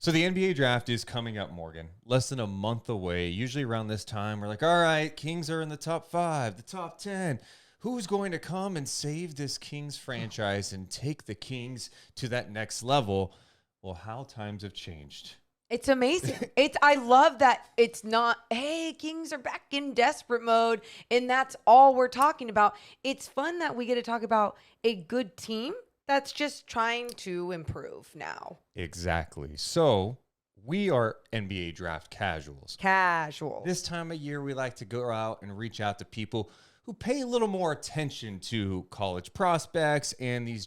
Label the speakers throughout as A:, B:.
A: So the NBA draft is coming up, Morgan. Less than a month away. Usually around this time, we're like, all right, Kings are in the top 5, the top 10. Who's going to come and save this Kings franchise and take the Kings to that next level? Well, how times have changed.
B: It's amazing. I love that it's not, hey, Kings are back in desperate mode, and that's all we're talking about. It's fun that we get to talk about a good team that's just trying to improve now.
A: Exactly. So we are NBA draft casuals.
B: Casual.
A: This time of year, we like to go out and reach out to people who pay a little more attention to college prospects and these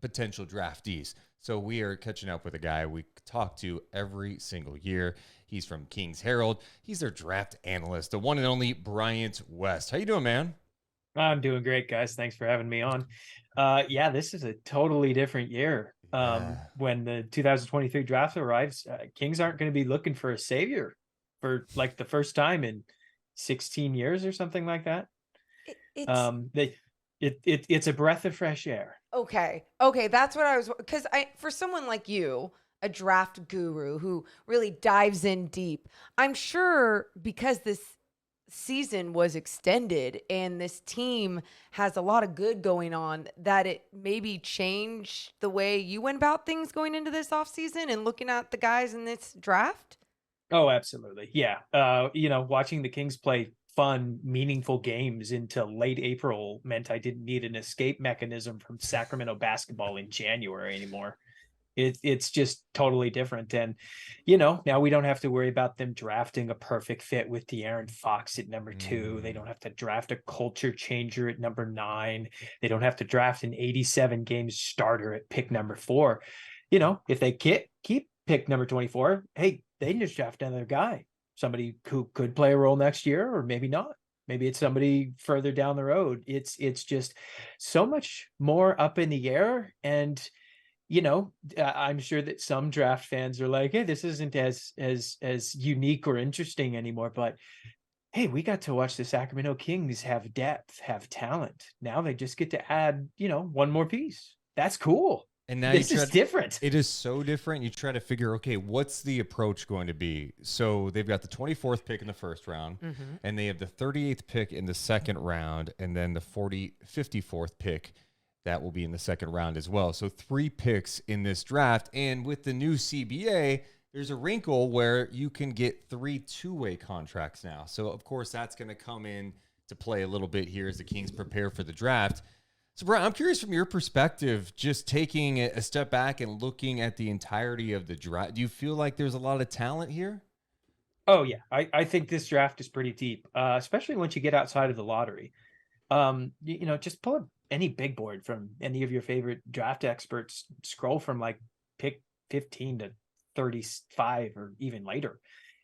A: potential draftees. So we are catching up with a guy we talk to every single year. He's from Kings Herald. He's their draft analyst, the one and only Bryant West. How you doing, man?
C: I'm doing great, guys. Thanks for having me on. Yeah, this is a totally different year. When the 2023 draft arrives, Kings aren't going to be looking for a savior for like the first time in 16 years or something like that. It's a breath of fresh air.
B: Okay, that's what I was, because for someone like you, a draft guru who really dives in deep, I'm sure because this season was extended and this team has a lot of good going on, that it maybe changed the way you went about things going into this offseason and looking at the guys in this draft?
C: Oh, absolutely. Yeah. Watching the Kings play fun, meaningful games into late April meant I didn't need an escape mechanism from Sacramento basketball in January anymore. It's just totally different. And, now we don't have to worry about them drafting a perfect fit with De'Aaron Fox at number 2. They don't have to draft a culture changer at number 9. They don't have to draft an 87 game starter at pick number 4. If they keep pick number 24, hey, they can just draft another guy, somebody who could play a role next year, or maybe not. Maybe it's somebody further down the road. It's just so much more up in the air. And I'm sure that some draft fans are like, hey, this isn't as unique or interesting anymore. But hey, we got to watch the Sacramento Kings have depth, have talent. Now they just get to add, one more piece. That's cool.
A: And now
C: this is different.
A: It is so different. You try to figure, okay, what's the approach going to be? So they've got the 24th pick in the first round, and they have the 38th pick in the second round, and then the 54th pick that will be in the second round as well. So 3 picks in this draft. And with the new CBA, there's a wrinkle where you can get 3 two-way contracts now. So, of course, that's going to come in to play a little bit here as the Kings prepare for the draft. So, Brian, I'm curious from your perspective, just taking a step back and looking at the entirety of the draft, do you feel like there's a lot of talent here?
C: Oh, yeah. I think this draft is pretty deep, especially once you get outside of the lottery. Just pull up any big board from any of your favorite draft experts, scroll from like pick 15 to 35 or even later.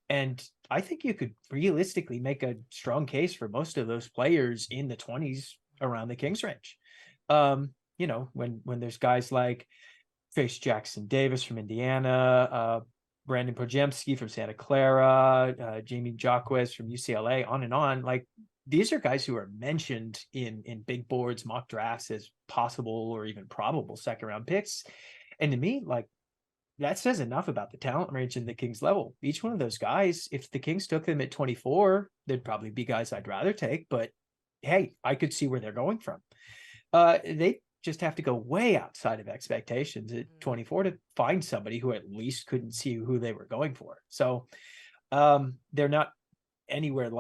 C: And I think you could realistically make a strong case for most of those players in the 20s around the Kings range. When there's guys like Trace Jackson Davis from Indiana, Brandon Pojemski from Santa Clara, Jamie Jaquez from UCLA, on and on. Like, these are guys who are mentioned in big boards, mock drafts as possible or even probable second round picks. And to me, like, that says enough about the talent range in the Kings level. Each one of those guys, if the Kings took them at 24, there'd probably be guys I'd rather take, but hey, I could see where they're going from. They just have to go way outside of expectations at 24 to find somebody who at least couldn't see who they were going for. So they're not anywhere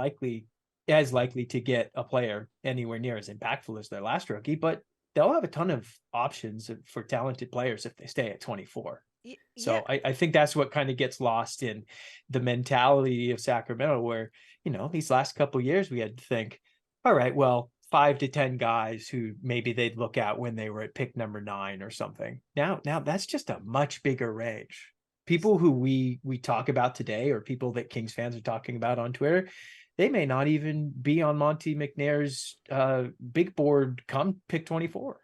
C: as likely to get a player anywhere near as impactful as their last rookie, but they'll have a ton of options for talented players if they stay at 24. So I think that's what kind of gets lost in the mentality of Sacramento, where, these last couple of years we had to think, all right, well, 5 to 10 guys who maybe they'd look at when they were at pick number 9 or something. Now that's just a much bigger range. People who we talk about today, or people that Kings fans are talking about on Twitter, they may not even be on Monty McNair's big board come pick 24.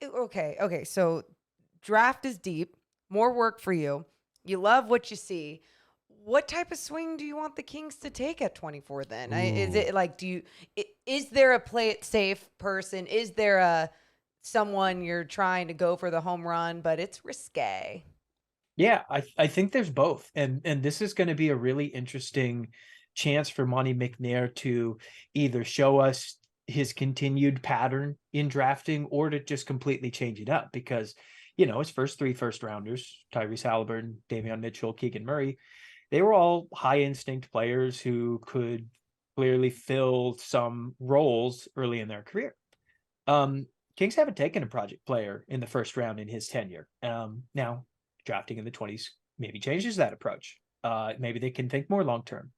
B: Okay. So draft is deep, more work for you. You love what you see. What type of swing do you want the Kings to take at 24 then? Is it like, is there a play it safe person? Is there someone you're trying to go for the home run, but it's risque?
C: Yeah, I think there's both. And this is going to be a really interesting chance for Monty McNair to either show us his continued pattern in drafting or to just completely change it up because, his first 3 first rounders, Tyrese Halliburton, Davion Mitchell, Keegan Murray, they were all high instinct players who could clearly fill some roles early in their career. Kings haven't taken a project player in the first round in his tenure. Now, drafting in the 20s maybe changes that approach. Maybe they can think more long term.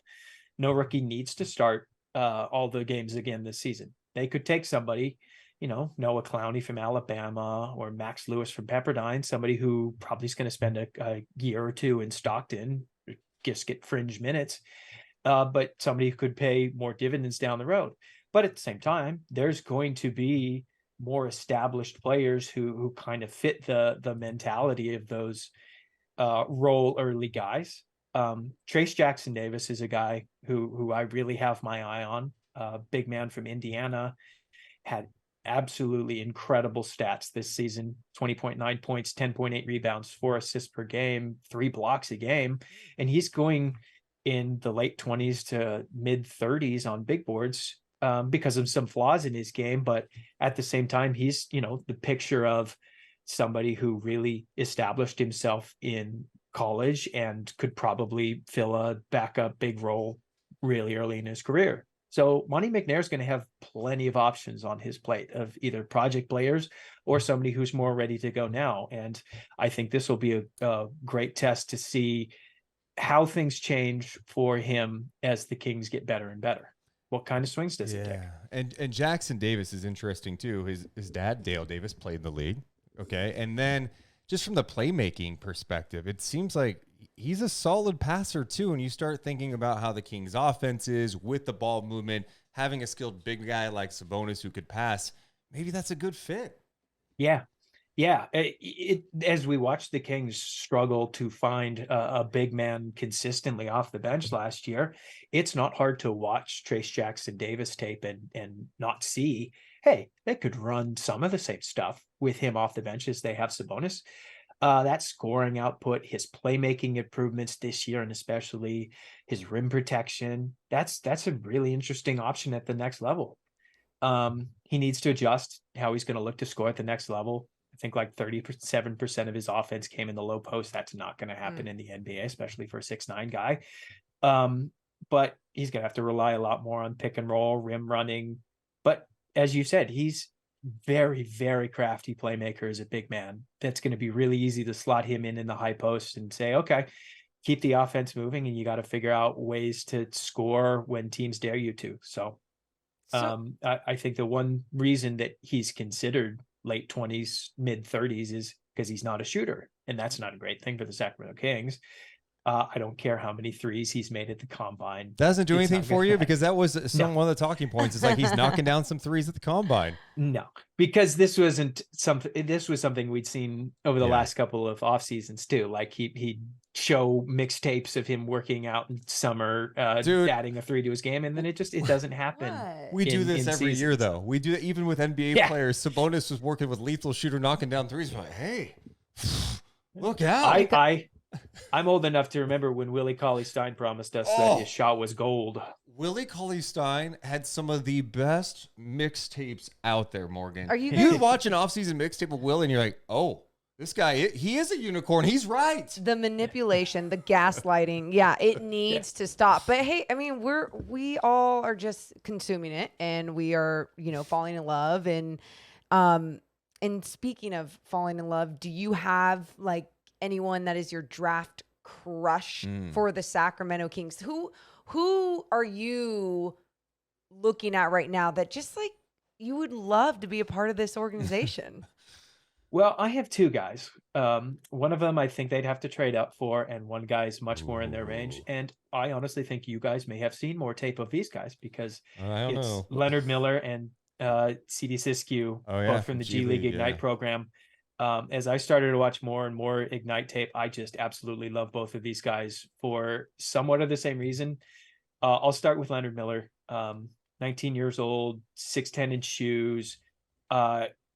C: No rookie needs to start all the games again this season. They could take somebody, Noah Clowney from Alabama or Max Lewis from Pepperdine, somebody who probably is going to spend a year or two in Stockton, just get fringe minutes, but somebody who could pay more dividends down the road. But at the same time, there's going to be more established players who kind of fit the mentality of those role early guys. Trace Jackson Davis is a guy who I really have my eye on. Big man from Indiana, had absolutely incredible stats this season: 20.9 points, 10.8 rebounds, 4 assists per game, 3 blocks a game, and he's going in the late 20s to mid 30s on big boards because of some flaws in his game. But at the same time, he's, the picture of somebody who really established himself in college and could probably fill a backup big role really early in his career. So Monty McNair is going to have plenty of options on his plate of either project players or somebody who's more ready to go now. And I think this will be a great test to see how things change for him as the Kings get better and better. What kind of swings does it take?
A: And Jackson Davis is interesting too. His dad, Dale Davis, played in the league. Okay. And then just from the playmaking perspective, it seems like he's a solid passer too. And you start thinking about how the Kings offense is with the ball movement, having a skilled big guy like Sabonis who could pass, maybe that's a good fit.
C: Yeah. Yeah. As we watched the Kings struggle to find a big man consistently off the bench last year, it's not hard to watch Trace Jackson Davis tape and not see, hey, they could run some of the same stuff with him off the bench as they have Sabonis. That scoring output, his playmaking improvements this year, and especially his rim protection, that's a really interesting option at the next level. He needs to adjust how he's going to look to score at the next level. I think like 37% of his offense came in the low post. That's not going to happen in the NBA, especially for a 6'9" guy. But he's going to have to rely a lot more on pick and roll, rim running. But as you said, he's very, very crafty playmaker as a big man. That's going to be really easy to slot him in the high post and say, okay, keep the offense moving, and you got to figure out ways to score when teams dare you to. So I think the one reason that he's considered late 20s, mid 30s is because he's not a shooter. And that's not a great thing for the Sacramento Kings. I don't care how many threes he's made at the combine.
A: Doesn't do anything for you because that was one of the talking points. It's like he's knocking down some threes at the combine.
C: No, because this was something we'd seen over the last couple of off seasons too. Like he'd show mixtapes of him working out in summer, adding a 3 to his game, and then it doesn't happen.
A: We do this every year though. We do it even with NBA players. Sabonis was working with lethal shooter, knocking down threes. We're like, hey, look out!
C: I'm old enough to remember when Willie Cauley-Stein promised us that his shot was gold.
A: Willie Cauley-Stein had some of the best mixtapes out there, Morgan.
B: Are you
A: You watch an off-season mixtape of Willie and you're like, oh, this guy, he is a unicorn. He's right.
B: The manipulation, the gaslighting, it needs to stop. But hey, I mean, we all are just consuming it, and we are, falling in love. And speaking of falling in love, do you have like anyone that is your draft crush for the Sacramento Kings? Who are you looking at right now that just like you would love to be a part of this organization?
C: Well, I have 2 guys. One of them I think they'd have to trade up for, and one guy's much more in their range. And I honestly think you guys may have seen more tape of these guys because it's Leonard Miller and CD Siskiyou, both from the G League Ignite program. As I started to watch more and more Ignite tape, I just absolutely love both of these guys for somewhat of the same reason. I'll start with Leonard Miller, 19 years old, 6'10" in shoes,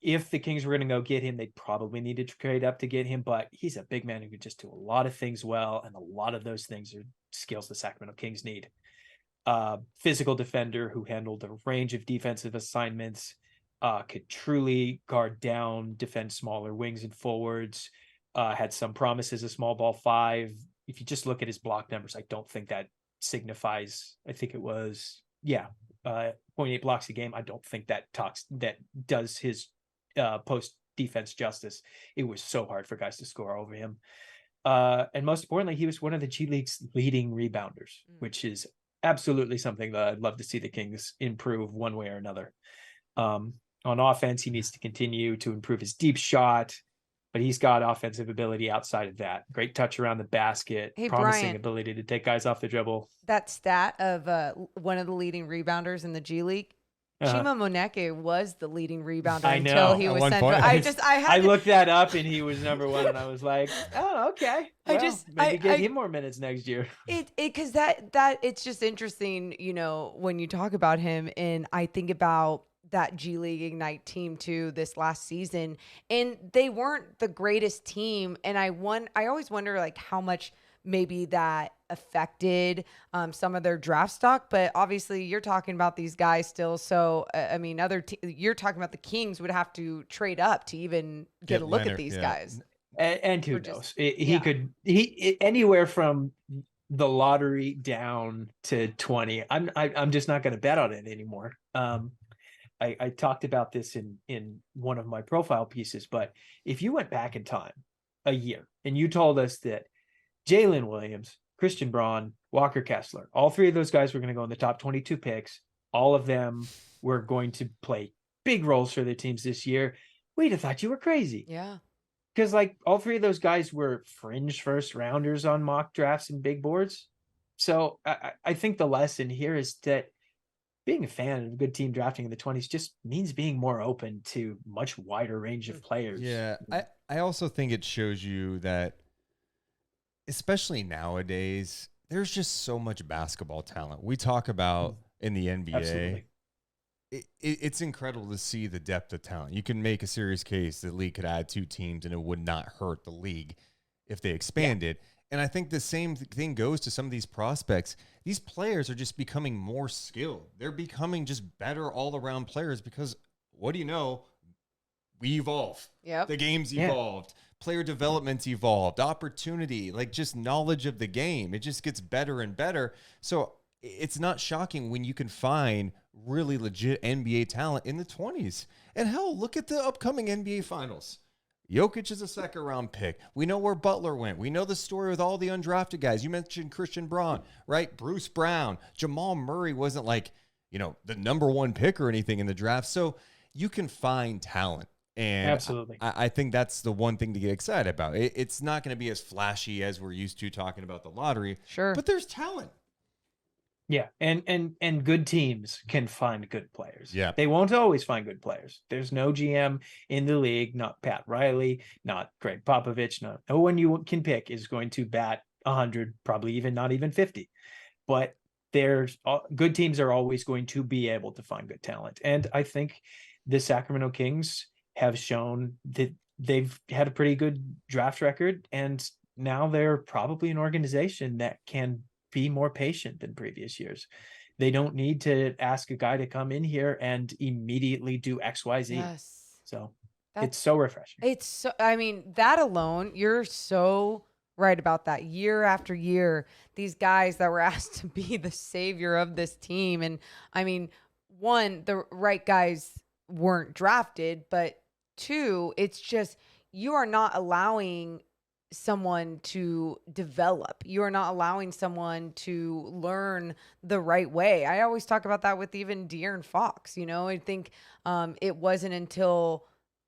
C: if the Kings were going to go get him, they'd probably need to trade up to get him, but he's a big man who could just do a lot of things well, and a lot of those things are skills the Sacramento Kings need. Physical defender who handled a range of defensive assignments, could truly guard down, defend smaller wings and forwards, had some promise as a small ball 5. If you just look at his block numbers, I don't think that signifies. I think it was 0.8 blocks a game. I don't think that does his post defense justice. It was so hard for guys to score over him. And most importantly, he was one of the G League's leading rebounders, which is absolutely something that I'd love to see the Kings improve one way or another. On offense, he needs to continue to improve his deep shot, but he's got offensive ability outside of that. Great touch around the basket, promising
B: Bryant,
C: ability to take guys off the dribble.
B: that stat of one of the leading rebounders in the G League, Chima Moneke was the leading rebounder
C: I
B: until
C: know.
B: he
A: At
B: was
A: one
B: sent.
A: point.
C: I looked that up and he was number 1, and I was like, oh, okay. Well, maybe get him more minutes next year.
B: Because that it's just interesting, when you talk about him, and I think about that G League Ignite team too this last season, and they weren't the greatest team, and I always wonder like how much maybe that affected some of their draft stock, but obviously you're talking about these guys still. So I mean, you're talking about the Kings would have to trade up to even get a look at these guys.
C: And who knows? He could anywhere from the lottery down to 20. I'm just not going to bet on it anymore. I talked about this in one of my profile pieces, but if you went back in time a year and you told us that Jalen Williams, Christian Braun, Walker Kessler, all 3 of those guys were going to go in the top 22 picks, all of them were going to play big roles for their teams this year, we'd have thought you were crazy.
B: Yeah.
C: Because like all 3 of those guys were fringe first rounders on mock drafts and big boards. So I think the lesson here is that being a fan of a good team drafting in the 20s just means being more open to much wider range of players.
A: Yeah. I also think it shows you that, especially nowadays, there's just so much basketball talent. We talk about in the NBA.
C: Absolutely.
A: It's incredible to see the depth of talent. You can make a serious case the league could add 2 teams and it would not hurt the league if they expanded. Yeah. And I think the same thing goes to some of these prospects. These players are just becoming more skilled. They're becoming just better all-around players because, what do you know? We evolve.
B: Yep.
A: The game's evolved. Player development's evolved. Opportunity, like just knowledge of the game. It just gets better and better. So it's not shocking when you can find really legit NBA talent in the 20s. And hell, look at the upcoming NBA Finals. Jokic is a 2nd-round pick. We know where Butler went. We know the story with all the undrafted guys. You mentioned Christian Braun, right? Bruce Brown. Jamal Murray wasn't like, the number 1 pick or anything in the draft. So you can find talent. And
C: absolutely,
A: I think that's the one thing to get excited about. It's not going to be as flashy as we're used to talking about the lottery.
B: Sure.
A: But there's talent.
C: Yeah, and good teams can find good players.
A: Yeah.
C: They won't always find good players. There's no GM in the league, not Pat Riley, not Greg Popovich, no one you can pick is going to bat 100, probably not even 50. But good teams are always going to be able to find good talent. And I think the Sacramento Kings have shown that they've had a pretty good draft record, and now they're probably an organization that can be more patient than previous years. They don't need to ask a guy to come in here and immediately do XYZ.
B: Yes.
C: So it's so refreshing.
B: That alone, you're so right about that. Year after year, these guys that were asked to be the savior of this team. And one, the right guys weren't drafted, but 2, it's just, you are not allowing someone to develop. You are not allowing someone to learn the right way. I always talk about that with even De'Aaron Fox. I think it wasn't until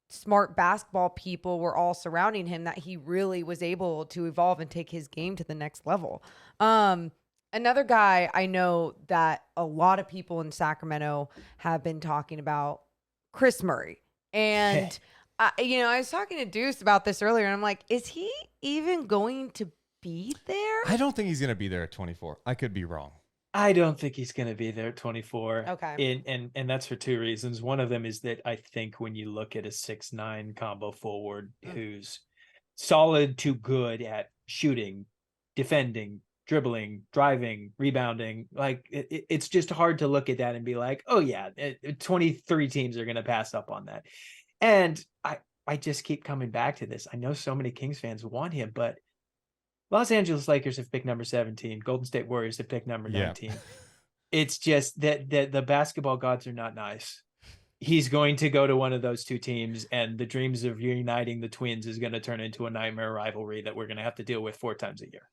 B: smart basketball people were all surrounding him that he really was able to evolve and take his game to the next level. Another guy I know that a lot of people in Sacramento have been talking about, Kris Murray. And I was talking to Deuce about this earlier, and I'm like, is he even going to be there?
A: I don't think he's going to be there at 24. I could be wrong.
C: I don't think he's going to be there at 24.
B: Okay.
C: And that's for two reasons. One of them is that I think when you look at a 6'9" combo forward who's solid to good at shooting, defending, dribbling, driving, rebounding, like it's just hard to look at that and be like, oh yeah, 23 teams are going to pass up on that. And I just keep coming back to this. I know so many Kings fans want him, but Los Angeles Lakers have picked number 17. Golden State Warriors have picked number 19. It's just that the basketball gods are not nice. He's going to go to one of those two teams, and the dreams of reuniting the Twins is going to turn into a nightmare rivalry that we're going to have to deal with 4 times a year.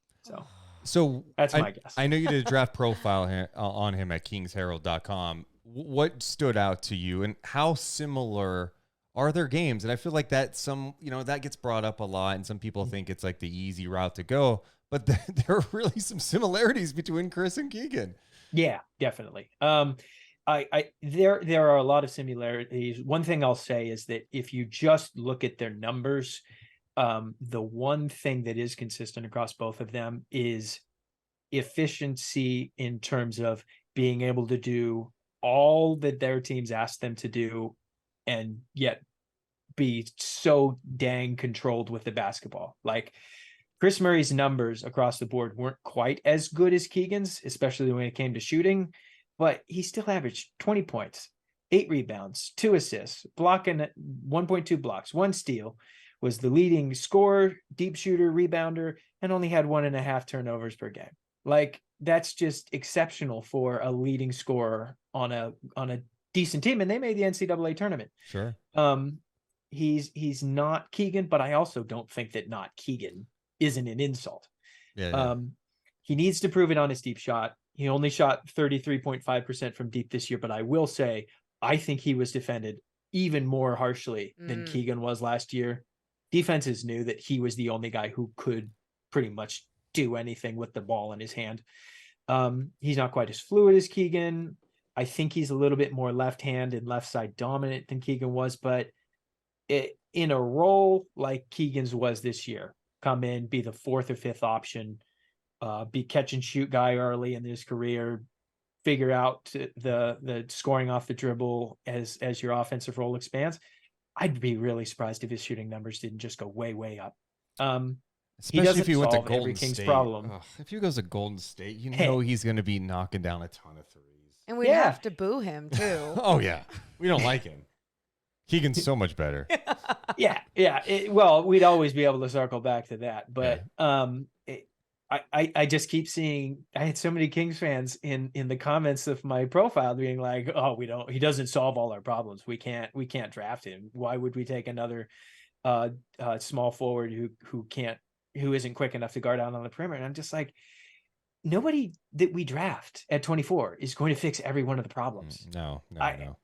C: So that's my guess.
A: I know you did a draft profile on him at kingsherald.com. What stood out to you, and how similar are their games? And I feel like that that gets brought up a lot, and some people think it's like the easy route to go, but there are really some similarities between Kris and Keegan.
C: Yeah, definitely. There are a lot of similarities. One thing I'll say is that if you just look at their numbers, the one thing that is consistent across both of them is efficiency in terms of being able to do all that their teams ask them to do and yet be so dang controlled with the basketball. Like Kris Murray's numbers across the board weren't quite as good as Keegan's, especially when it came to shooting, but he still averaged 20 points, 8 rebounds, 2 assists, blocking 1.2 blocks, 1 steal, was the leading scorer, deep shooter, rebounder, and only had 1.5 turnovers per game. Like that's just exceptional for a leading scorer on a decent team. And they made the NCAA tournament.
A: Sure.
C: He's not Keegan, but I also don't think that not Keegan isn't an insult.
A: Yeah.
C: He needs to prove it on his deep shot. He only shot 33.5% from deep this year, but I will say, I think he was defended even more harshly than Keegan was last year. Defenses knew that he was the only guy who could pretty much do anything with the ball in his hand. He's not quite as fluid as Keegan. I think he's a little bit more left hand and left side dominant than Keegan was, but in a role like Keegan's was this year, come in, be the 4th or 5th option, be catch and shoot guy early in his career, figure out the scoring off the dribble as your offensive role expands. I'd be really surprised if his shooting numbers didn't just go way, way up.
A: Especially if he went to Golden
C: King's
A: State.
C: Problem.
A: If he goes to Golden State, he's going to be knocking down a ton of threes.
B: And we have to boo him too.
A: Oh yeah, we don't like him. Keegan's so much better.
C: Yeah. Well, we'd always be able to circle back to that, but I just keep seeing. I had so many Kings fans in the comments of my profile being like, "Oh, he doesn't solve all our problems. We can't draft him. Why would we take another small forward who isn't quick enough to guard out on the perimeter?" And I'm just like, nobody that we draft at 24 is going to fix every one of the problems.
A: No.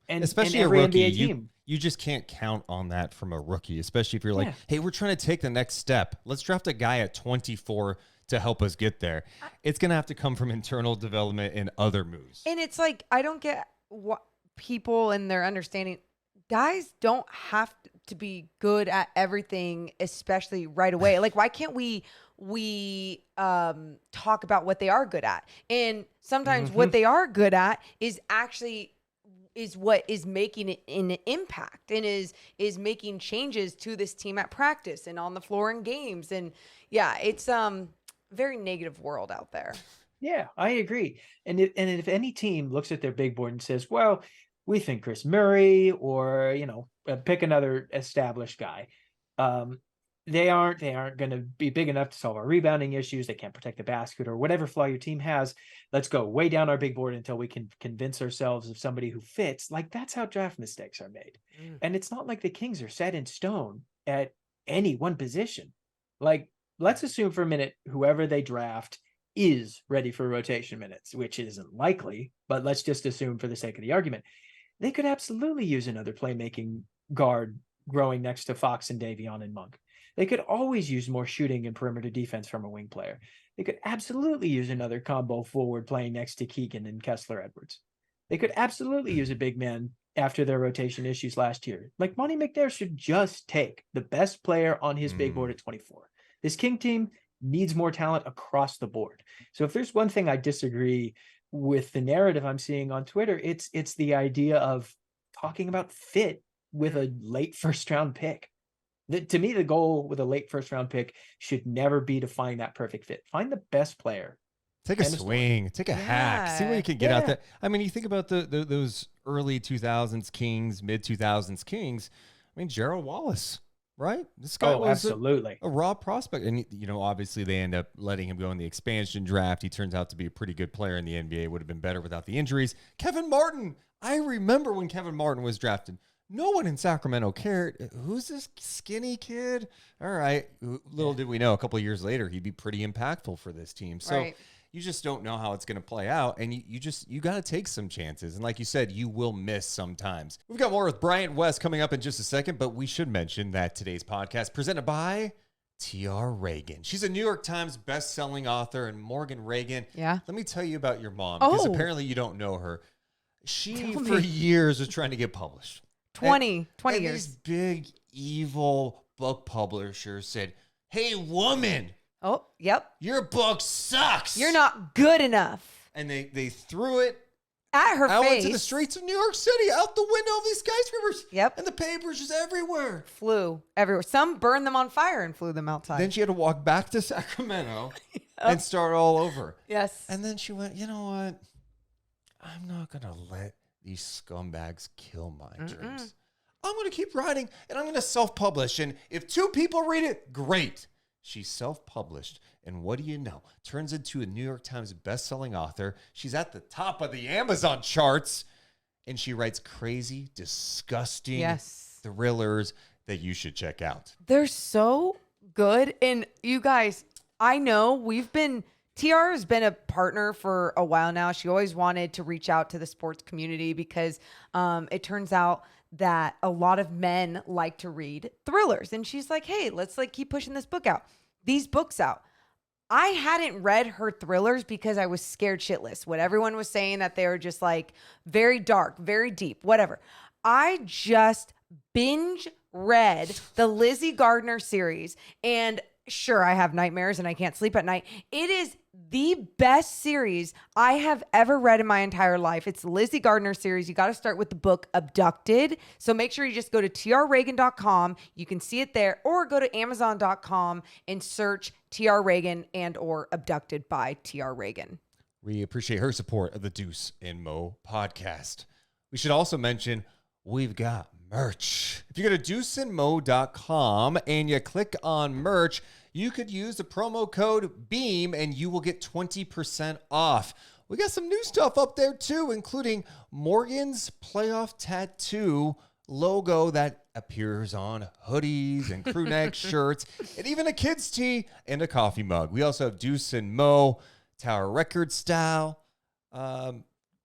C: And
A: especially
C: and every
A: a rookie,
C: NBA team.
A: You just can't count on that from a rookie, especially if you're like, hey, we're trying to take the next step. Let's draft a guy at 24 to help us get there. It's going to have to come from internal development and other moves.
B: And it's like, I don't get what people and their understanding. Guys don't have to be good at everything, especially right away. Like, why can't we talk about what they are good at? And sometimes what they are good at is what is making it an impact and is making changes to this team at practice and on the floor in games. And yeah, it's very negative world out there.
C: Yeah, I agree. And if any team looks at their big board and says, well, we think Kris Murray or, pick another established guy. They aren't going to be big enough to solve our rebounding issues. They can't protect the basket or whatever flaw your team has. Let's go way down our big board until we can convince ourselves of somebody who fits. Like, that's how draft mistakes are made. And it's not like the Kings are set in stone at any one position. Like, let's assume for a minute, whoever they draft is ready for rotation minutes, which isn't likely, but let's just assume for the sake of the argument, they could absolutely use another playmaking guard growing next to Fox and Davion and Monk. They could always use more shooting and perimeter defense from a wing player. They could absolutely use another combo forward playing next to Keegan and Kessler Edwards. They could absolutely use a big man after their rotation issues last year. Like, Monty McNair should just take the best player on his big board at 24. This King team needs more talent across the board. So if there's one thing I disagree with the narrative I'm seeing on Twitter, it's the idea of talking about fit with a late first round pick. To me, the goal with a late first round pick should never be to find that perfect fit. Find the best player.
A: Take a swing, take a hack, see what you can get out there. I mean, you think about those early 2000s Kings, mid 2000s Kings. I mean, Gerald Wallace, right? This guy was
C: absolutely
A: a raw prospect. And, you know, obviously they end up letting him go in the expansion draft. He turns out to be a pretty good player in the NBA. Would have been better without the injuries. Kevin Martin. I remember when Kevin Martin was drafted. No one in Sacramento cared. Who's this skinny kid? All right. Little did we know, a couple of years later, he'd be pretty impactful for this team. So you just don't know how it's going to play out. And you got to take some chances. And like you said, you will miss sometimes. We've got more with Bryant West coming up in just a second, but we should mention that today's podcast presented by T.R. Reagan. She's a New York Times best-selling author. And Morgan Reagan, let me tell you about your mom, because apparently you don't know her. She, for years, was trying to get published.
B: 20 years.
A: These big, evil book publishers said, hey, woman.
B: Oh, yep.
A: Your book sucks.
B: You're not good enough.
A: And they threw it
B: at her
A: out
B: face
A: into the streets of New York City, out the window of these skyscrapers.
B: Yep.
A: And the papers just everywhere.
B: Flew everywhere. Some burned them on fire and flew them outside.
A: Then she had to walk back to Sacramento and start all over.
B: Yes.
A: And then she went, you know what? I'm not going to let these scumbags kill my dreams. I'm going to keep writing, and I'm going to self-publish. And if 2 people read it, great. She self-published, and what do you know? Turns into a New York Times best-selling author. She's at the top of the Amazon charts, and she writes crazy, disgusting thrillers that you should check out.
B: They're so good. And you guys, I know TR has been a partner for a while now. She always wanted to reach out to the sports community because it turns out that a lot of men like to read thrillers. And she's like, hey, let's keep pushing these books out. I hadn't read her thrillers because I was scared shitless. What everyone was saying, that they were just very dark, very deep, whatever. I just binge read the Lizzie Gardner series, and sure, I have nightmares and I can't sleep at night. It is the best series I have ever read in my entire life. It's the Lizzie Gardner series. You got to start with the book Abducted. So make sure you just go to trreagan.com. You can see it there, or go to amazon.com and search TR Reagan and or Abducted by TR Reagan.
A: We appreciate her support of the Deuce and Mo podcast. We should also mention we've got merch. If you go to deuceandmo.com and you click on merch, you could use the promo code BEAM and you will get 20% off. We got some new stuff up there too, including Morgan's Playoff Tattoo logo that appears on hoodies and crew neck shirts, and even a kid's tee and a coffee mug. We also have Deuce and Mo Tower Record style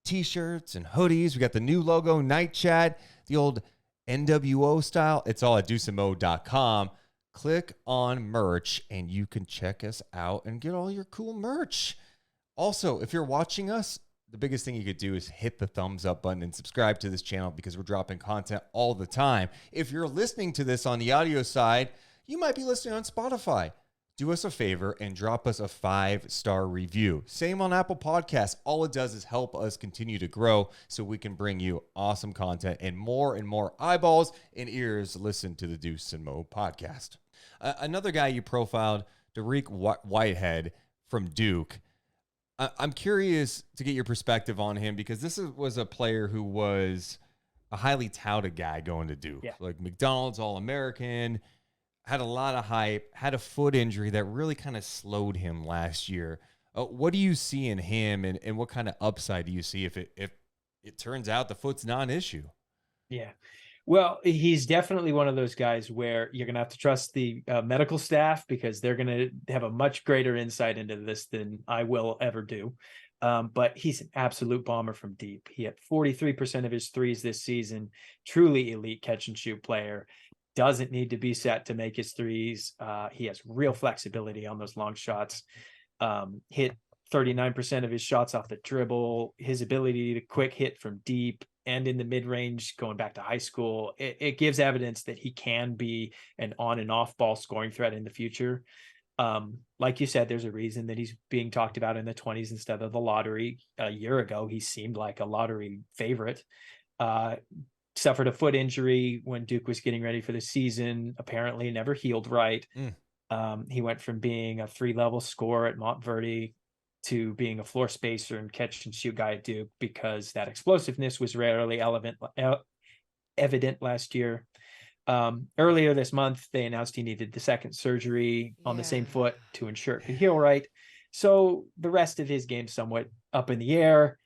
A: t-shirts and hoodies. We got the new logo, Night Chat, the old NWO style. It's all at deuceandmo.com. Click on merch and you can check us out and get all your cool merch. Also, if you're watching us, the biggest thing you could do is hit the thumbs up button and subscribe to this channel because we're dropping content all the time. If you're listening to this on the audio side, you might be listening on Spotify. Do us a favor and drop us a 5-star review. Same on Apple Podcasts. All it does is help us continue to grow so we can bring you awesome content and more eyeballs and ears listen to the Deuce and Mo podcast. Another guy you profiled, Dariq Whitehead from Duke. I'm curious to get your perspective on him because this was a player who was a highly touted guy going to Duke.
C: Yeah.
A: Like McDonald's All-American, had a lot of hype, had a foot injury that really kind of slowed him last year. What do you see in him and what kind of upside do you see if it turns out the foot's not an issue?
C: Yeah. Well, he's definitely one of those guys where you're going to have to trust the medical staff because they're going to have a much greater insight into this than I will ever do. But he's an absolute bomber from deep. He had 43% of his threes this season, truly elite catch and shoot player. Doesn't need to be set to make his threes. He has real flexibility on those long shots. Hit 39% of his shots off the dribble. His ability to quick hit from deep and in the mid-range going back to high school, it gives evidence that he can be an on and off ball scoring threat in the future. Like you said, there's a reason that he's being talked about in the 20s instead of the lottery. A year ago, he seemed like a lottery favorite. Suffered a foot injury when Duke was getting ready for the season, apparently never healed right. He went from being a 3-level scorer at Montverde to being a floor spacer and catch and shoot guy at Duke because that explosiveness was rarely evident last year. Earlier this month, they announced he needed the second surgery on the same foot to ensure it could heal right. So the rest of his game somewhat up in the air.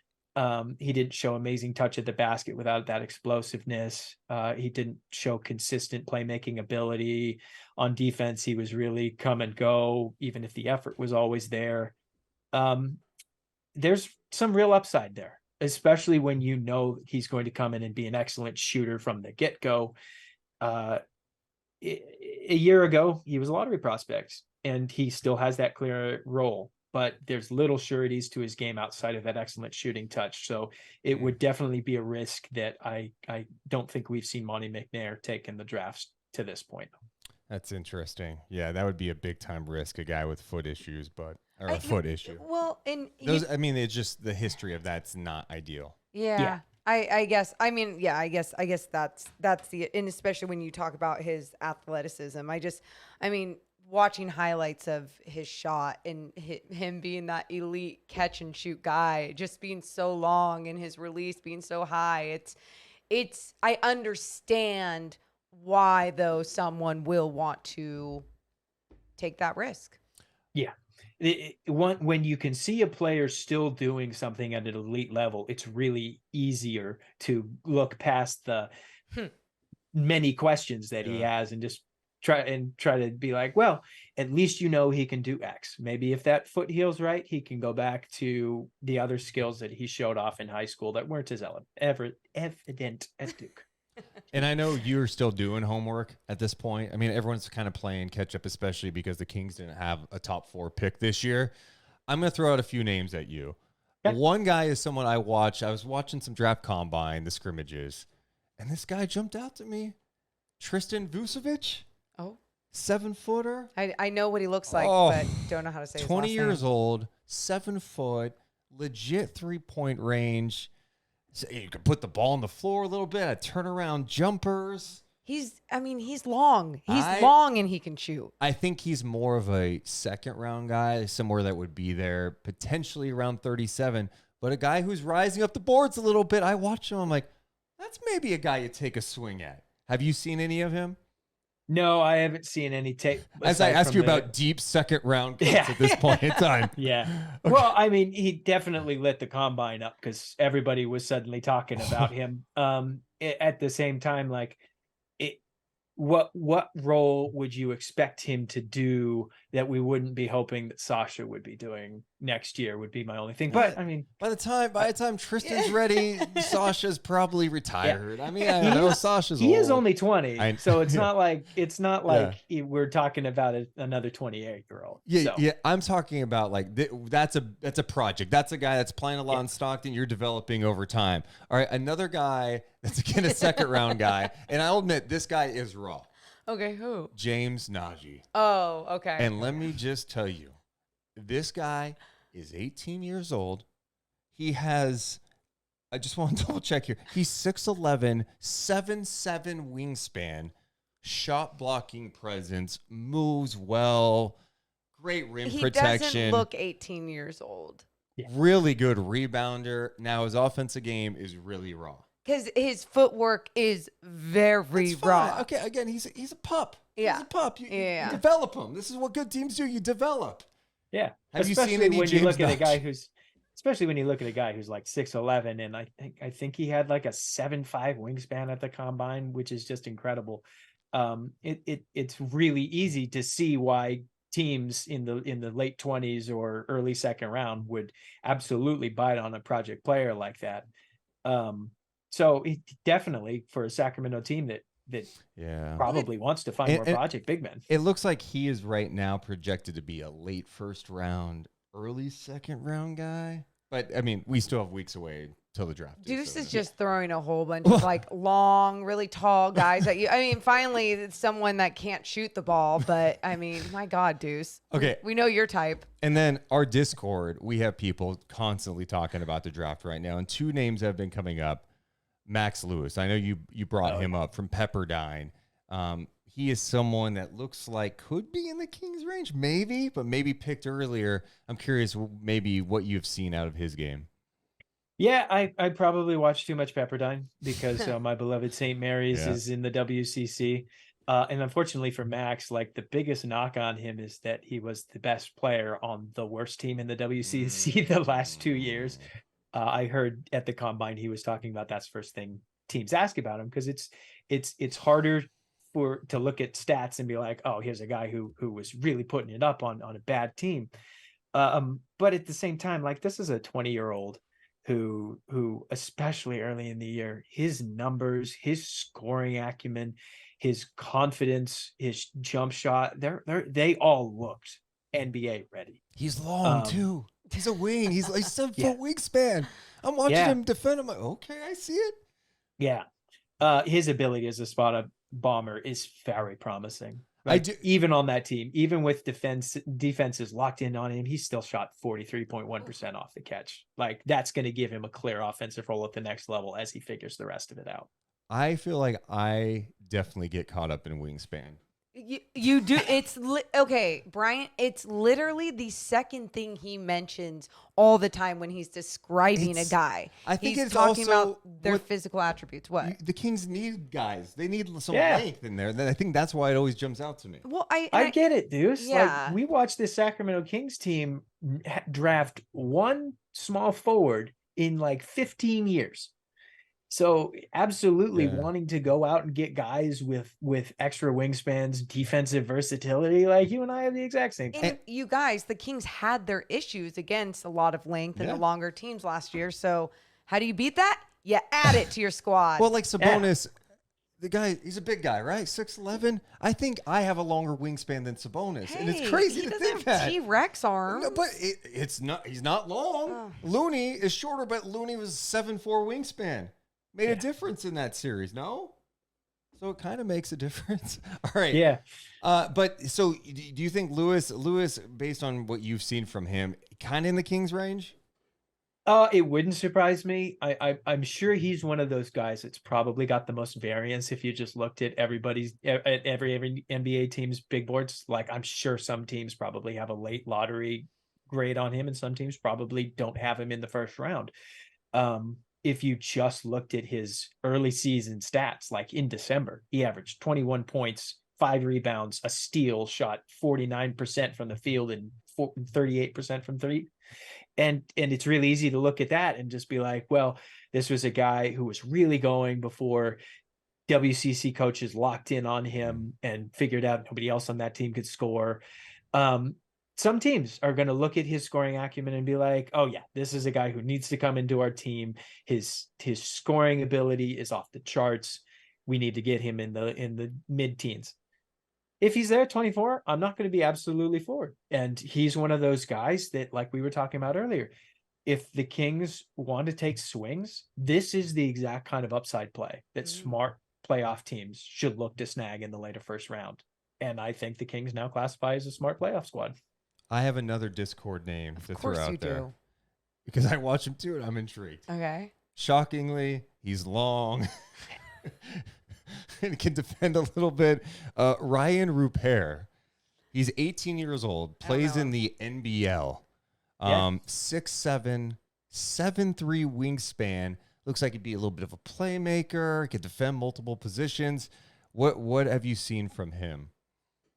C: He didn't show amazing touch at the basket without that explosiveness. He didn't show consistent playmaking ability. On defense, he was really come and go, even if the effort was always there. There's some real upside there, especially when you know he's going to come in and be an excellent shooter from the get-go. A year ago, he was a lottery prospect, and he still has that clear role, but there's little sureties to his game outside of that excellent shooting touch. So it would definitely be a risk that I don't think we've seen Monty McNair take in the drafts to this point.
A: That's interesting. Yeah, that would be a big time risk, a guy with foot issues, or a foot issue.
B: Well, and
A: those, I mean, it's just the history of that's not ideal.
B: Yeah. I guess that's the, and especially when you talk about his athleticism, watching highlights of his shot and him being that elite catch and shoot guy, just being so long and his release being so high. I understand why though someone will want to take that risk.
C: Yeah. When you can see a player still doing something at an elite level, it's really easier to look past the many questions that he has and just try to be like, well, at least he can do X. Maybe if that foot heals right, he can go back to the other skills that he showed off in high school that weren't as evident at Duke.
A: And I know you're still doing homework at this point. I mean, everyone's kind of playing catch up, especially because the Kings didn't have a top 4 pick this year. I'm going to throw out a few names at you. Okay. One guy is someone I watch. I was watching some draft combine, the scrimmages, and this guy jumped out to me. Tristan Vucevic.
B: Oh.
A: 7-footer.
B: I know what he looks like, but don't know how to say his
A: 20
B: last
A: years
B: name.
A: old, 7 foot, legit 3-point range. So you can put the ball on the floor a little bit, turnaround jumpers.
B: He's long. He's long and he can shoot.
A: I think he's more of a second round guy, somewhere that would be there, potentially around 37. But a guy who's rising up the boards a little bit. I watch him. I'm like, that's maybe a guy you take a swing at. Have you seen any of him?
C: No, I haven't seen any tape.
A: As I ask you about deep second round guys at this point in time.
C: Yeah. Okay. Well, he definitely lit the combine up because everybody was suddenly talking about him. At the same time, what role would you expect him to do that we wouldn't be hoping that Sasha would be doing next year would be my only thing. But
A: by the time Tristan's ready, Sasha's probably retired. Yeah. I know Sasha's
C: he
A: old.
C: is only 20, so it's not like we're talking about another 28-year-old.
A: Yeah. I'm talking about that's a project. That's a guy that's playing a lot in Stockton. You're developing over time. All right, another guy that's again a second round guy, and I'll admit this guy is raw.
B: Okay, who?
A: James Najee.
B: Oh, okay.
A: And let me just tell you, this guy is 18 years old. He has, I just want to double check here. He's 6'11", 7'7" wingspan, shot blocking presence, moves well, great rim protection.
B: He doesn't look 18 years old.
A: Yeah. Really good rebounder. Now his offensive game is really raw.
B: Because his footwork is very raw.
A: Okay, again, he's a pup.
B: Yeah.
A: He's a pup. You develop him. This is what good teams do. You develop.
C: Yeah.
A: Have you seen any
C: when
A: James
C: you look at a guy
A: Nudge?
C: especially when you look at a guy who's like 6'11", and I think he had like a 7'5" wingspan at the combine, which is just incredible. It's really easy to see why teams in the late 20s or early second round would absolutely bite on a project player like that. So he definitely, for a Sacramento team that probably wants to find more project big men.
A: It looks like he is right now projected to be a late first round, early second round guy. But I mean, we still have weeks away till the draft.
B: Deuce
A: so,
B: is just throwing a whole bunch of like long, really tall guys at you. I mean, finally, it's someone that can't shoot the ball. But I mean, my God, Deuce.
A: Okay.
B: We know your type.
A: And then our Discord, we have people constantly talking about the draft right now. And 2 names have been coming up. Max Lewis. I know you brought him up from Pepperdine. He is someone that looks like could be in the Kings range, maybe, but maybe picked earlier. I'm curious maybe what you've seen out of his game.
C: Yeah, I probably watched too much Pepperdine because my beloved St. Mary's is in the WCC. And unfortunately for Max, like the biggest knock on him is that he was the best player on the worst team in the WCC the last 2 years. I heard at the combine he was talking about that's the first thing teams ask about him because it's harder to look at stats and be like, oh, here's a guy who was really putting it up on a bad team. But at the same time, like this is a 20-year-old who especially early in the year, his numbers, his scoring acumen, his confidence, his jump shot, they all looked NBA ready.
A: He's long too. He's a wing. He's like 7-foot wingspan. I'm watching him defend. I'm like, okay, I see it.
C: Yeah. His ability as a spot up bomber is very promising. Like,
A: I do,
C: even on that team, even with defenses locked in on him, he still shot 43.1% off the catch. Like that's going to give him a clear offensive role at the next level as he figures the rest of it out.
A: I feel like I definitely get caught up in wingspan.
B: You do. It's okay, Bryant. It's literally the second thing he mentions all the time when he's describing a guy.
A: I think
B: he's
A: it's
B: talking
A: also
B: about their physical attributes. What
A: the Kings need guys. They need some length in there. I think that's why it always jumps out to me.
B: Well,
C: I get it, Deuce.
B: Yeah.
C: Like we watched this Sacramento Kings team draft one small forward in like 15 years. So absolutely wanting to go out and get guys with extra wingspans, defensive versatility, like you and I have the exact same thing.
B: And you guys, the Kings had their issues against a lot of length and the longer teams last year. So how do you beat that? You add it to your squad.
A: Well, like Sabonis, the guy, he's a big guy, right? 6'11". I think I have a longer wingspan than Sabonis, and it's crazy to think that.
B: T-Rex arms.
A: No, but it's not. He's not long.
B: Oh.
A: Looney is shorter, but Looney was 7'4" wingspan. Made a difference in that series, no? So it kind of makes a difference. All right.
C: Yeah.
A: But so do you think Lewis, based on what you've seen from him, kind of in the Kings range?
C: It wouldn't surprise me. I'm sure he's one of those guys that's probably got the most variance if you just looked at every NBA team's big boards. Like I'm sure some teams probably have a late lottery grade on him and some teams probably don't have him in the first round. If you just looked at his early season stats, like in December, he averaged 21 points, 5 rebounds, a steal, shot 49% from the field and 38% from three. And it's really easy to look at that and just be like, well, this was a guy who was really going before WCC coaches locked in on him and figured out nobody else on that team could score. Some teams are going to look at his scoring acumen and be like, oh yeah, this is a guy who needs to come into our team. His scoring ability is off the charts. We need to get him in the mid-teens. If he's there at 24, I'm not going to be absolutely for it. And he's one of those guys that, like we were talking about earlier, if the Kings want to take swings, this is the exact kind of upside play that smart playoff teams should look to snag in the later first round. And I think the Kings now classify as a smart playoff squad.
A: I have another Discord name to throw out there.
B: Do.
A: Because I watch him too and I'm intrigued.
B: Okay.
A: Shockingly, he's long and can defend a little bit. Rayan Rupert. He's 18 years old, plays in the NBL. 6'7", 7'3" wingspan. Looks like he'd be a little bit of a playmaker, could defend multiple positions. What have you seen from him?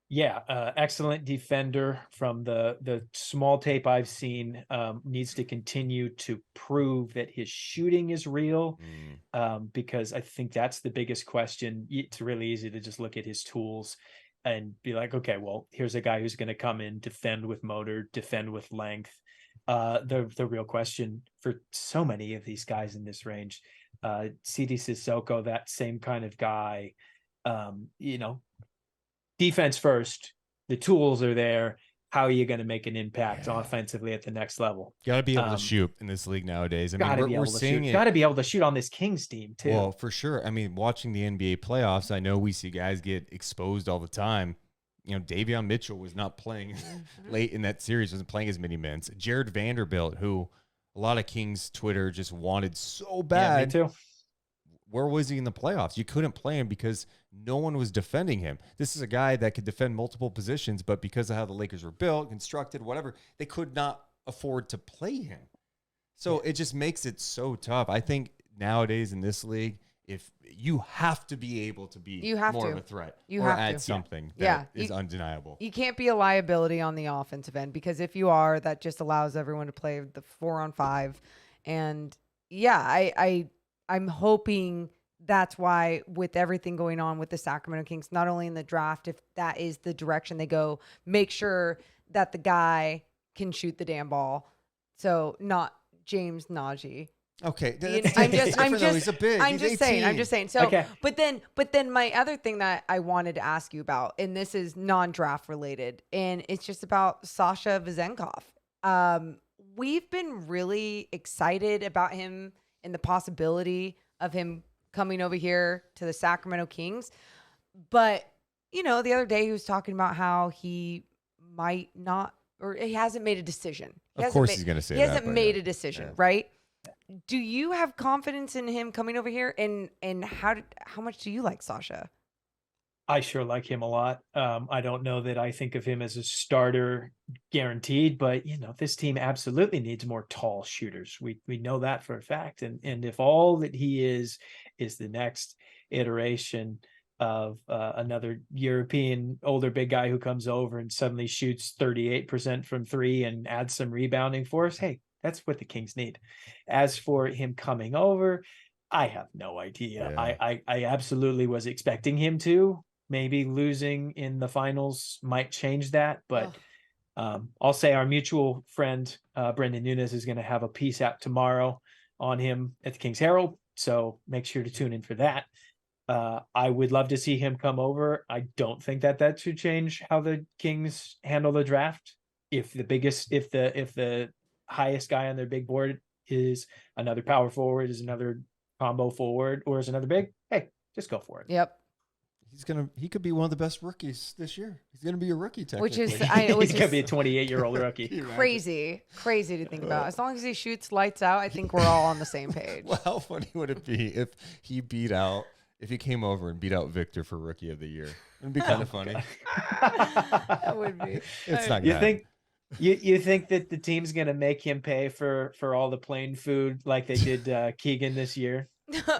C: Yeah, excellent defender from the small tape I've seen. Needs to continue to prove that his shooting is real, because I think that's the biggest question. It's really easy to just look at his tools and be like, okay, well, here's a guy who's going to come in, defend with motor, defend with length. The real question for so many of these guys in this range, CD Sissoko, that same kind of guy, defense first, the tools are there. how are you going to make an impact offensively at the next level?
A: Got to be able to shoot in this league nowadays. I
C: Gotta
A: mean,
C: be able
A: we're
C: to
A: seeing
C: shoot.
A: it.
C: Got to be able to shoot on this Kings team too.
A: Well, for sure. I mean, watching the NBA playoffs, I know we see guys get exposed all the time. You know, Davion Mitchell was not playing late in that series, wasn't playing as many minutes. Jared Vanderbilt, who a lot of Kings Twitter just wanted so bad.
C: Yeah, me too.
A: Where was he in the playoffs? You couldn't play him because no one was defending him. This is a guy that could defend multiple positions, but because of how the Lakers were built, constructed, whatever, they could not afford to play him. So it just makes it so tough. I think nowadays in this league, if you have to be able to be more of a threat or add something that is undeniable.
B: You can't be a liability on the offensive end, because if you are, that just allows everyone to play the 4-on-5. And I'm hoping that's why, with everything going on with the Sacramento Kings, not only in the draft, if that is the direction they go, make sure that the guy can shoot the damn ball. So not James Najee.
A: Okay,
B: I'm just
A: he's a big.
B: I'm
A: He's
B: just saying.
A: 18.
B: I'm just saying. So,
C: Okay.
B: but then my other thing that I wanted to ask you about, and this is non-draft related, and it's just about Sasha Vezenkov. We've been really excited about him and the possibility of him coming over here to the Sacramento Kings. But, you know, the other day he was talking about how he might not, or he hasn't made a decision.
A: Of course he's going to say that.
B: He hasn't made a decision, right? Do you have confidence in him coming over here? And how much do you like Sasha?
C: I sure like him a lot. I don't know that I think of him as a starter guaranteed, but you know, this team absolutely needs more tall shooters. We know that for a fact. And if all that he is the next iteration of another European older big guy who comes over and suddenly shoots 38% from three and adds some rebounding for us, hey, that's what the Kings need. As for him coming over, I have no idea.
A: Yeah.
C: I absolutely was expecting him to. Maybe losing in the finals might change that, but I'll say our mutual friend Brendan Nunes is going to have a piece out tomorrow on him at the Kings Herald, so make sure to tune in for that. I would love to see him come over. I don't think that should change how the Kings handle the draft. If the highest guy on their big board is another power forward, is another combo forward, or is another big, hey, just go for it.
B: Yep.
A: He could be one of the best rookies this year. He's gonna be a rookie technically.
C: He's gonna be a 28-year-old rookie.
B: Crazy to think about. As long as he shoots lights out, I think we're all on the same page.
A: Well, how funny would it be if he came over and beat out Victor for Rookie of the Year? It'd be kind of funny.
B: That would be.
A: It's not.
C: You think that the team's gonna make him pay for all the plain food like they did Keegan this year?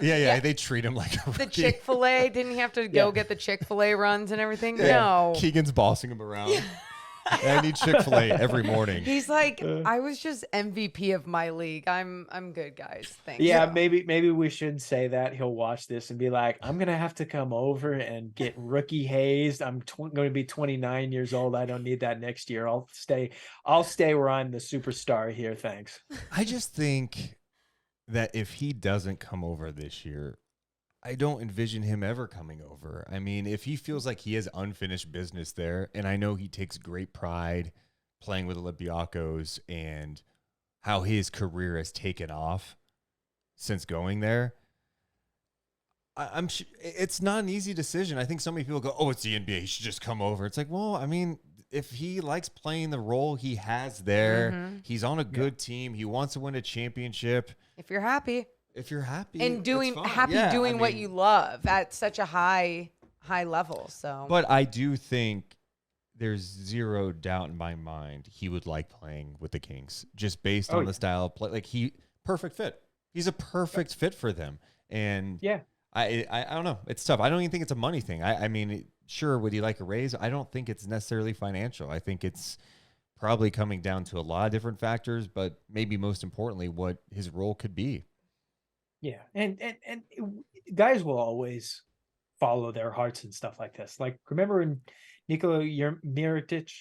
A: Yeah. They treat him like a rookie.
B: The Chick-fil-A, didn't he have to go get the Chick-fil-A runs and everything?
A: Yeah.
B: No.
A: Keegan's bossing him around. I need Chick-fil-A every morning.
B: He's like, I was just MVP of my league. I'm good, guys. Thanks.
C: Yeah, maybe we should say that. He'll watch this and be like, I'm gonna have to come over and get rookie hazed. I'm going to be 29 years old. I don't need that next year. I'll stay where I'm the superstar here. Thanks.
A: I just think that if he doesn't come over this year, I don't envision him ever coming over. I mean, if he feels like he has unfinished business there, and I know he takes great pride playing with the Olympiacos and how his career has taken off since going there, it's not an easy decision. I think so many people go, oh, it's the NBA, he should just come over. It's like, well, I mean, if he likes playing the role he has there, he's on a good team, he wants to win a championship.
B: If you're happy
A: and
B: doing what you love at such a high level. So,
A: but I do think there's zero doubt in my mind he would like playing with the Kings just based on the style of play. Like perfect fit. He's a perfect fit for them. And I don't know. It's tough. I don't even think it's a money thing. I mean, sure, would he like a raise? I don't think it's necessarily financial. I think it's probably coming down to a lot of different factors, but maybe most importantly, what his role could be.
C: Yeah, and guys will always follow their hearts and stuff like this. Like, remember when Nikola Mirotic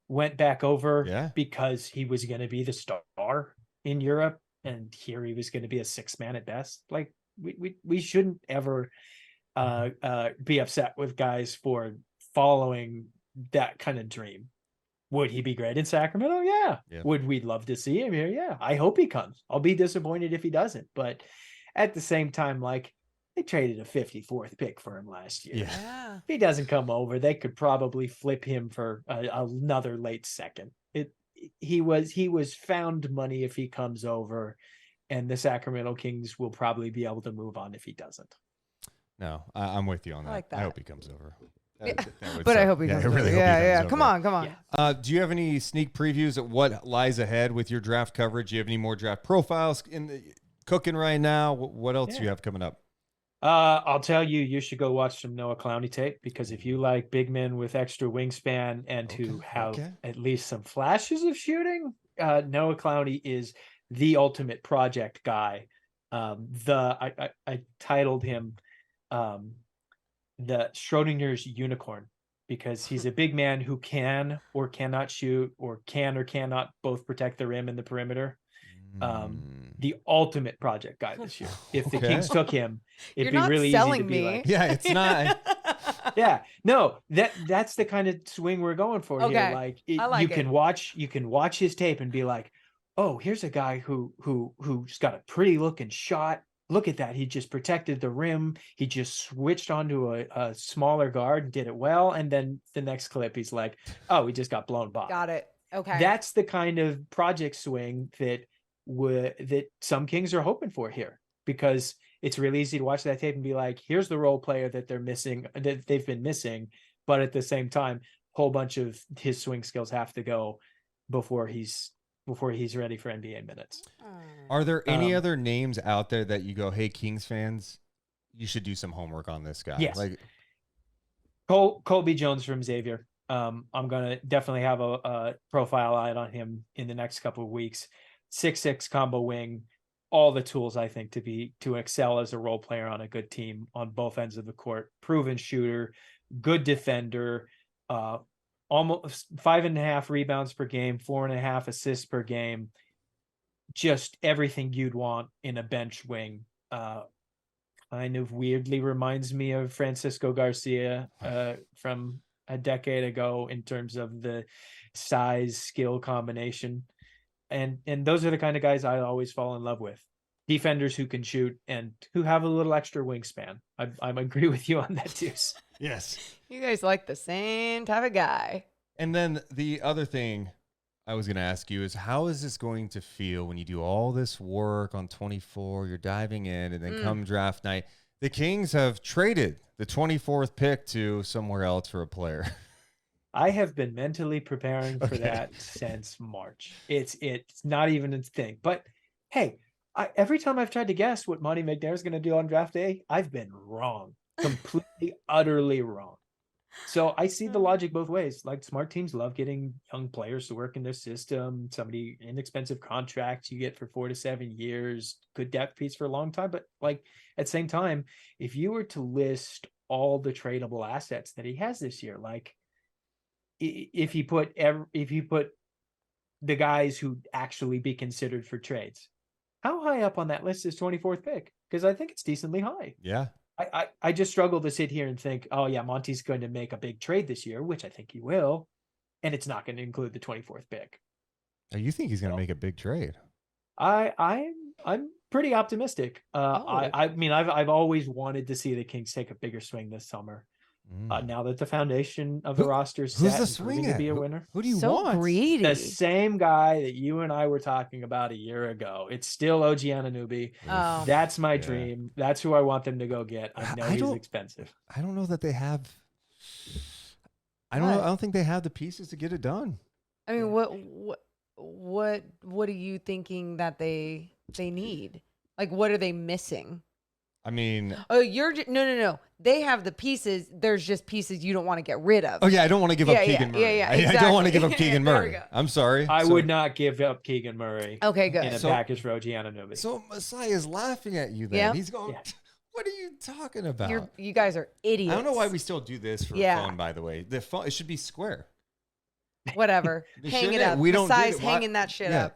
C: went back over because he was going to be the star in Europe, and here he was going to be a sixth man at best. Like, we shouldn't ever be upset with guys for following that kind of dream. Would he be great in Sacramento? Yeah.
A: Yeah.
C: Would we love to see him here? Yeah. I hope he comes. I'll be disappointed if he doesn't. But at the same time, like, they traded a 54th pick for him last year.
B: Yeah.
C: If he doesn't come over, they could probably flip him for another late second. He was found money if he comes over, and the Sacramento Kings will probably be able to move on if he doesn't.
A: No, I'm with you on that.
B: I like that.
A: I hope he comes over.
B: Yeah.
A: That would
B: But I
A: suck.
B: hope he
A: Yeah,
B: comes
A: I really
B: over.
A: hope he
B: Yeah,
A: comes
B: come
A: over.
B: on, come on.
C: Yeah.
A: Do you have any sneak previews of what lies ahead with your draft coverage? Do you have any more draft profiles cooking right now? What else do you have coming up?
C: I'll tell you, you should go watch some Noah Clowney tape, because if you like big men with extra wingspan and who have at least some flashes of shooting, Noah Clowney is the ultimate project guy. I titled him the Schrodinger's unicorn, because he's a big man who can or cannot shoot, or can or cannot both protect the rim and the perimeter. The ultimate project guy this year. If the Kings took him, it'd
B: You're
C: be really
B: not
C: easy to
B: selling
C: be
B: me.
C: like,
A: Yeah, it's not.
C: yeah, no, that's the kind of swing we're going for
B: Okay.
C: here. Like,
B: I like
C: you
B: it.
C: can watch his tape and be like, oh, here's a guy who's got a pretty looking shot. Look at that. He just protected the rim. He just switched onto a smaller guard and did it well. And then the next clip, he's like, oh, he just got blown by.
B: Got it. Okay.
C: That's the kind of project swing that some Kings are hoping for here, because it's really easy to watch that tape and be like, here's the role player that they're missing, that they've been missing. But at the same time, a whole bunch of his swing skills have to go before he's ready for NBA minutes.
A: Are there any other names out there that you go, hey, Kings fans, you should do some homework on this guy?
C: Yes.
A: Like
C: Colby Jones from Xavier. I'm going to definitely have a profile eye on him in the next couple of weeks. 6'6" combo wing, all the tools, I think, to excel as a role player on a good team on both ends of the court. Proven shooter, good defender, almost 5.5 rebounds per game, 4.5 assists per game. Just everything you'd want in a bench wing. Kind of weirdly reminds me of Francisco Garcia from a decade ago in terms of the size skill combination. And those are the kind of guys I always fall in love with. Defenders who can shoot and who have a little extra wingspan. I agree with you on that, Deuce.
A: yes.
B: You guys like the same type of guy.
A: And then the other thing I was going to ask you is, how is this going to feel when you do all this work on 24, you're diving in, and then come draft night, the Kings have traded the 24th pick to somewhere else for a player?
C: I have been mentally preparing for that since March. It's not even a thing. But hey, every time I've tried to guess what Monty McNair's going to do on draft day, I've been wrong. Completely, utterly wrong. So I see the logic both ways. Like, smart teams love getting young players to work in their system. Somebody inexpensive contracts you get for 4 to 7 years, good depth piece for a long time. But like, at the same time, if you were to list all the tradable assets that he has this year, like, if you put the guys who actually be considered for trades, how high up on that list is 24th pick? Because I think it's decently high.
A: Yeah.
C: I just struggle to sit here and think, oh yeah, Monty's going to make a big trade this year, which I think he will, and it's not going to include the 24th pick.
A: Oh, you think he's going to make a big trade?
C: I'm pretty optimistic. I mean, I've always wanted to see the Kings take a bigger swing this summer. Now that the foundation of the roster is
A: who's
C: set
A: the
C: and
A: swing
C: proving to
A: at?
C: be a winner.
A: Who do you
B: So
A: want?
B: greedy.
C: The same guy that you and I were talking about a year ago. It's still OG Anunoby.
B: Oh.
C: That's my dream. That's who I want them to go get. I know he's expensive.
A: I don't know that they have. I don't think they have the pieces to get it done.
B: I mean, what are you thinking that they need? Like, what are they missing?
A: I mean,
B: Oh, no. They have the pieces. There's just pieces you don't want to get rid of.
A: oh yeah, I don't want to give up Keegan Murray.
B: Yeah,
A: I don't want to give up
B: exactly.
A: Keegan
B: There we
A: Murray.
B: go.
A: I'm sorry.
C: I would not give up Keegan Murray
B: Okay,
C: in
B: good.
C: a
A: So-
C: package for OG Anunoby.
A: So Messiah is laughing at you. Then
B: Yeah.
A: he's going.
C: Yeah.
A: What are you talking about?
B: You guys are idiots.
A: I don't know why we still do this for
B: Yeah.
A: fun. By the way, the phone, it should be square.
B: Whatever. Hang
A: Shouldn't
B: it up.
A: We don't do
B: Besides
A: it. Why-
B: hanging that shit
A: Yeah.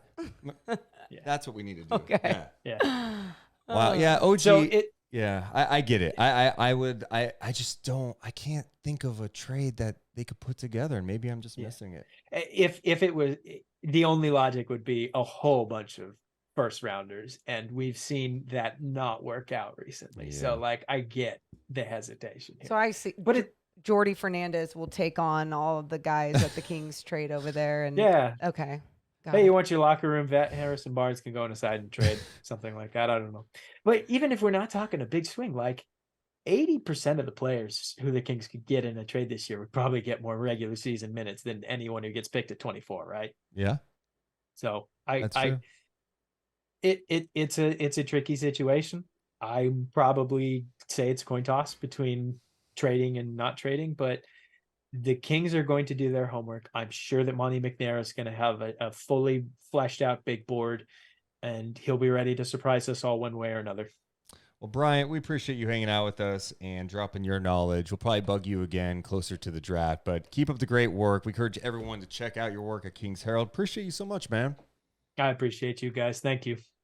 B: up.
C: Yeah.
A: That's what we need to do.
B: Okay.
A: Yeah.
C: Yeah.
A: Wow. Yeah. OG.
C: So
A: Yeah, I get it. I just don't. I can't think of a trade that they could put together, and maybe I'm just missing it.
C: If it was, the only logic would be a whole bunch of first rounders, and we've seen that not work out recently.
A: Yeah.
C: So like, I get the hesitation here.
B: So I see, but Jordy Fernandez will take on all of the guys at the Kings trade over there. And
C: yeah,
B: okay.
C: Hey, you want your locker room vet? Harrison Barnes can go on a side and trade something like that. I don't know. But even if we're not talking a big swing, like 80% of the players who the Kings could get in a trade this year would probably get more regular season minutes than anyone who gets picked at 24, right?
A: Yeah.
C: So it's a tricky situation. I probably say it's a coin toss between trading and not trading, but the Kings are going to do their homework. I'm sure that Monty McNair is going to have a fully fleshed out big board, and he'll be ready to surprise us all one way or another.
A: Well, Bryant, we appreciate you hanging out with us and dropping your knowledge. We'll probably bug you again closer to the draft, but keep up the great work. We encourage everyone to check out your work at Kings Herald. Appreciate you so much, man.
C: I appreciate you guys. Thank you.